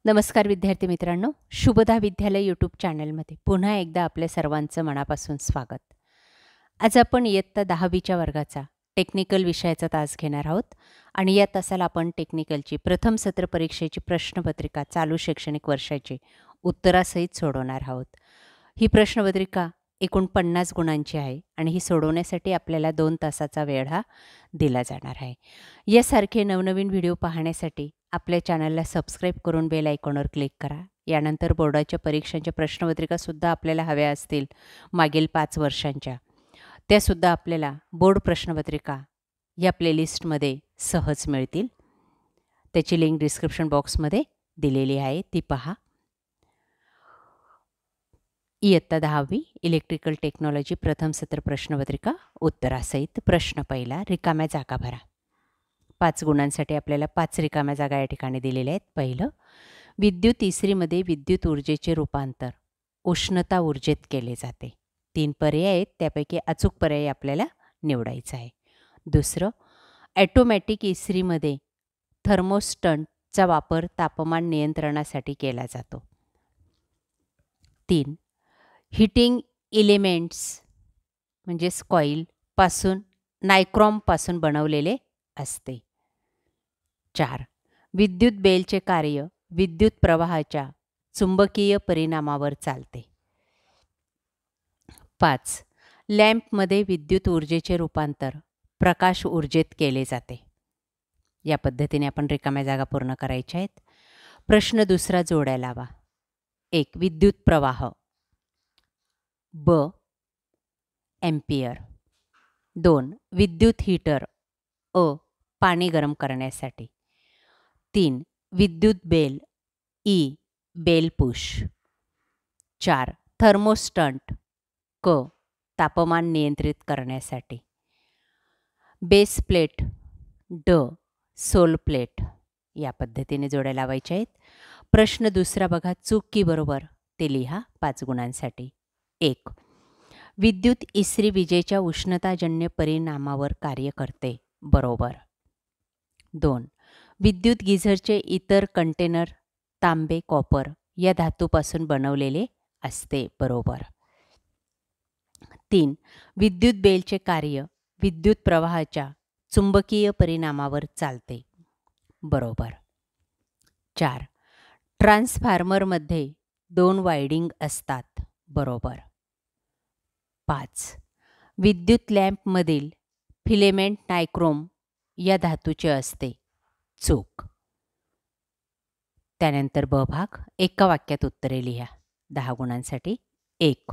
नमस्कार विद्यार्थी मित्रांनो, शुभदा विद्यालय यूट्यूब चॅनलमध्ये पुन्हा एकदा आपल्या सर्वांचं मनापासून स्वागत. आज आपण इयत्ता 10वीच्या वर्गाचा टेक्निकल विषयाचा तास घेणार आहोत आणि या तासाला आपण टेक्निकलची प्रथम सत्र परीक्षेची प्रश्नपत्रिका चालू शैक्षणिक वर्षाची उत्तरासहित सोडवणार आहोत. ही प्रश्नपत्रिका एकूण 50 गुणांची आहे आणि ही सोडवण्यासाठी आपल्याला 2 तासाचा वेळ हा दिला जाणार आहे. यासारखे नवनवीन व्हिडिओ पाहण्यासाठी आपल्या चॅनलला सबस्क्राईब करून बेल आयकॉनवर क्लिक करा. यानंतर बोर्डाच्या परीक्षांच्या प्रश्नपत्रिकासुद्धा आपल्याला हव्या असतील मागील 5 वर्षांच्या, त्यासुद्धा आपल्याला बोर्ड प्रश्नपत्रिका या प्लेलिस्टमध्ये सहज मिळतील. त्याची लिंक डिस्क्रिप्शन बॉक्समध्ये दिलेली आहे, ती पहा. इयत्ता 10वी इलेक्ट्रिकल टेक्नॉलॉजी प्रथम सत्र प्रश्नपत्रिका उत्तरासहित. प्रश्न पहिला, रिकाम्या जागा भरा. 5 गुणांसाठी आपल्याला 5 रिकाम्या जागा या ठिकाणी दिलेल्या आहेत. पहिलं, विद्युत इस्त्रीमध्ये विद्युत ऊर्जेचे रूपांतर उष्णता ऊर्जेत केले जाते. 3 पर्याय आहेत, त्यापैकी अचूक पर्याय आपल्याला निवडायचा आहे. दुसरं, ॲटोमॅटिक इस्त्रीमध्ये थर्मोस्टंटचा वापर तापमान नियंत्रणासाठी केला जातो. 3, हीटिंग एलिमेंट्स म्हणजेच कॉईल नायक्रॉमपासून बनवलेले असते. 4, विद्युत बेलचे कार्य विद्युत प्रवाहाच्या चुंबकीय परिणामावर चालते. 5, लॅम्पमध्ये विद्युत ऊर्जेचे रूपांतर प्रकाश ऊर्जेत केले जाते. या पद्धतीने आपण रिकाम्या जागा पूर्ण करायच्या आहेत. प्रश्न दुसरा जोड्या लावा. 1, विद्युत प्रवाह ब एम्पियर. 2, विद्युत हीटर पाणी गरम करण्यासाठी. 3, विद्युत बेल बेल पुश. 4, थर्मोस्टंट तापमान नियंत्रित करण्यासाठी. Base plate soul plate. या पद्धतीने जोड्या लावायच्या आहेत. प्रश्न दुसरा बघा, चूक की बरोबर ते लिहा 5 गुणांसाठी. 1, विद्युत इस्त्री विजेच्या उष्णताजन्य परिणामावर कार्य करते. बरोबर. 2, विद्युत गिझरचे इतर कंटेनर तांबे कॉपर या धातूपासून बनवलेले असते. बरोबर. 3, विद्युत बेलचे कार्य विद्युत प्रवाहाच्या चुंबकीय परिणामावर चालते. बरोबर. 4, ट्रान्सफॉर्मरमध्ये 2 वायडिंग असतात. बरोबर. 5, विद्युत लॅम्पमधील फिलेमेंट नायक्रोम या धातूचे असते. चूक. त्यानंतर ब भाग, एका वाक्यात उत्तरे लिहा 10 गुणांसाठी. 1,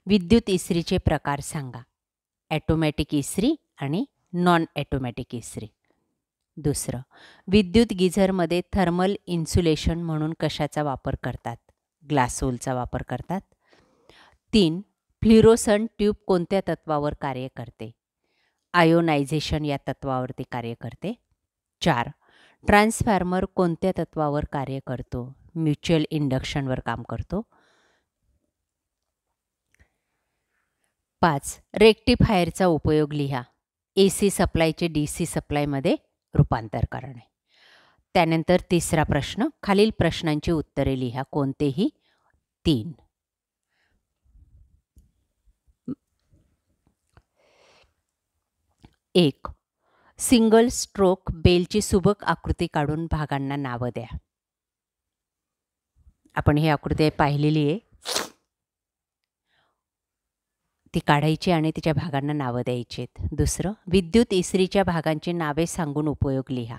विद्युत इस्त्रीचे प्रकार सांगा. ॲटोमॅटिक इस्त्री आणि नॉन ॲटोमॅटिक इस्त्री. दुसरं, विद्युत गिझरमध्ये थर्मल इन्सुलेशन म्हणून कशाचा वापर करतात? ग्लास वूलचा वापर करतात. 3, फ्ल्युरोसंट ट्यूब कोणत्या तत्वावर कार्य करते? आयोनायझेशन या तत्वावरती कार्य करते. 4, ट्रान्सफॉर्मर कोणत्या तत्वावर कार्य करतो? म्युच्युअल इंडक्शनवर काम करतो. 5, रेक्टिफायरचा उपयोग लिहा. AC सप्लायचे DC सप्लायमध्ये रूपांतर करणे. त्यानंतर तिसरा प्रश्न, खालील प्रश्नांची उत्तरे लिहा, कोणतेही 3. 1, सिंगल स्ट्रोक बेलची सुबक आकृती काढून भागांना नावं द्या. आपण ही आकृती पाहिलेली आहे, ती काढायची आणि तिच्या भागांना नावं द्यायची आहेत. दुसरं, विद्युत इस्त्रीच्या भागांची नावे सांगून उपयोग लिहा.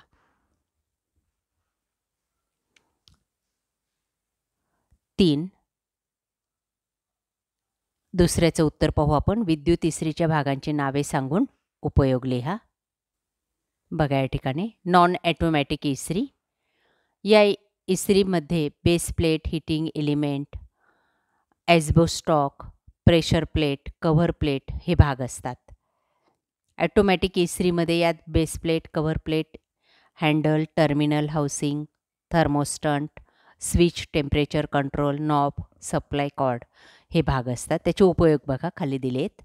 3, दुसऱ्याचं उत्तर पाहू आपण. विद्युत इस्त्रीच्या भागांची नावे सांगून उपयोग लिहा. बघा या ठिकाणी, नॉन ॲटोमॅटिक इस्त्री. या इस्त्रीमध्ये base plate, heating element, asbestos, pressure plate, cover plate हे भाग असतात. ॲटोमॅटिक इस्त्रीमध्ये यात base plate, cover plate, handle, terminal housing, thermostat, switch, temperature control, knob, supply cord हे भाग असतात. त्याचे उपयोग बघा खाली दिलेत.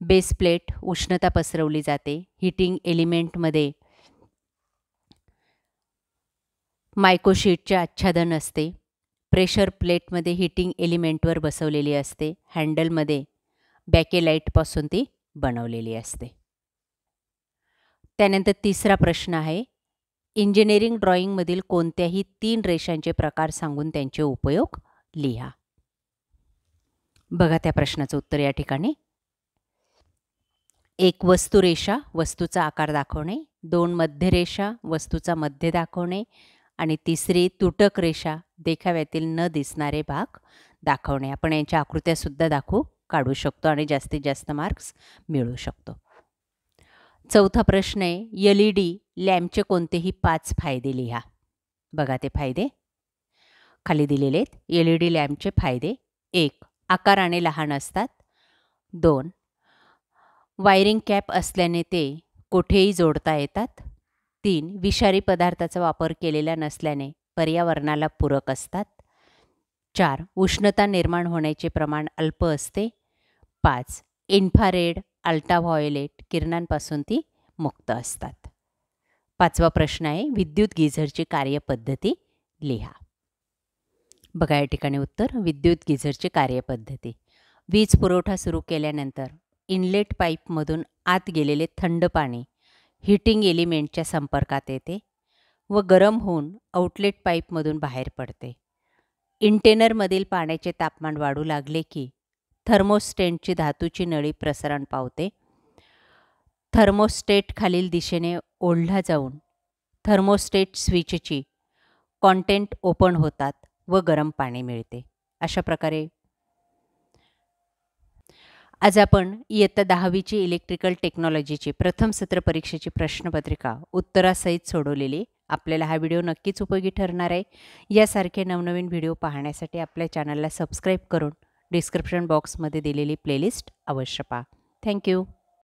बेस प्लेट उष्णता पसरवली जाते. हीटिंग एलिमेंटमध्ये मायकोशीटचे आच्छादन असते. प्रेशर प्लेटमध्ये हीटिंग एलिमेंटवर बसवलेली असते. हँडलमध्ये बॅकेलाईटपासून ती बनवलेली असते. त्यानंतर तिसरा प्रश्न आहे, इंजिनिअरिंग ड्रॉइंगमधील कोणत्याही 3 रेषांचे प्रकार सांगून त्यांचे उपयोग लिहा. बघा त्या प्रश्नाचं उत्तर या ठिकाणी. 1 वस्तुरेषा, वस्तूचा आकार दाखवणे. 2 मध्यरेषा, वस्तूचा मध्य दाखवणे. आणि 3 तुटक रेषा, देखाव्यातील न दिसणारे भाग दाखवणे. आपण यांच्या आकृत्यासुद्धा काढू शकतो आणि जास्तीत जास्त मार्क्स मिळू शकतो. चौथा प्रश्न आहे, LED लॅम्पचे कोणतेही 5 फायदे लिहा. बघा ते फायदे खाली दिलेले आहेत. LED लॅम्पचे फायदे: 1 आकाराने लहान असतात. 2 वायरिंग कॅप असल्याने ते कोठेही जोडता येतात. 3 विषारी पदार्थाचा वापर केलेला नसल्याने पर्यावरणाला पूरक असतात. 4 उष्णता निर्माण होण्याचे प्रमाण अल्प असते. 5 इन्फ्रारेड अल्ट्राव्हायोलेट किरणांपासून ती मुक्त असतात. 5वा प्रश्न आहे, विद्युत गिझरची कार्यपद्धती लिहा. बघा या ठिकाणी उत्तर, विद्युत गिझरची कार्यपद्धती: वीज पुरवठा सुरू केल्यानंतर इनलेट पाईपमधून आत गेलेले थंड पाणी हीटिंग एलिमेंटच्या संपर्कात येते व गरम होऊन आउटलेट पाईपमधून बाहेर पडते. इंटेनरमधील पाण्याचे तापमान वाढू लागले की थर्मोस्टेटची धातूची नळी प्रसरण पावते. थर्मोस्टेट खालील दिशेने ओढला जाऊन थर्मोस्टेट स्विचची कॉन्टेंट ओपन होतात व गरम पाणी मिळते. अशा प्रकारे आज आपण इयत्ता 10वीची इलेक्ट्रिकल टेक्नॉलॉजीची प्रथम सत्र परीक्षेची प्रश्नपत्रिका उत्तरासहित सोडवलेली. आपल्याला हा व्हिडिओ नक्कीच उपयोगी ठरणार आहे. यासारखे नवनवीन व्हिडिओ पाहण्यासाठी आपल्या चॅनलला सबस्क्राईब करून डिस्क्रिप्शन बॉक्समध्ये दिलेली प्लेलिस्ट अवश्य पहा. थँक्यू.